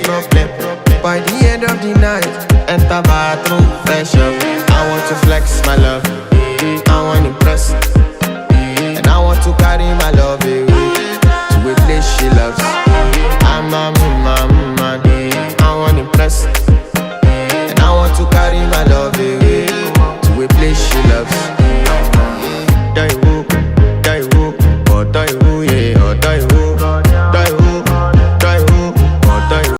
problem. By the end of the night, enter bathroom, fresh up. I want to flex my love, I want to impress, and I want to carry my love away to a place she loves. I'm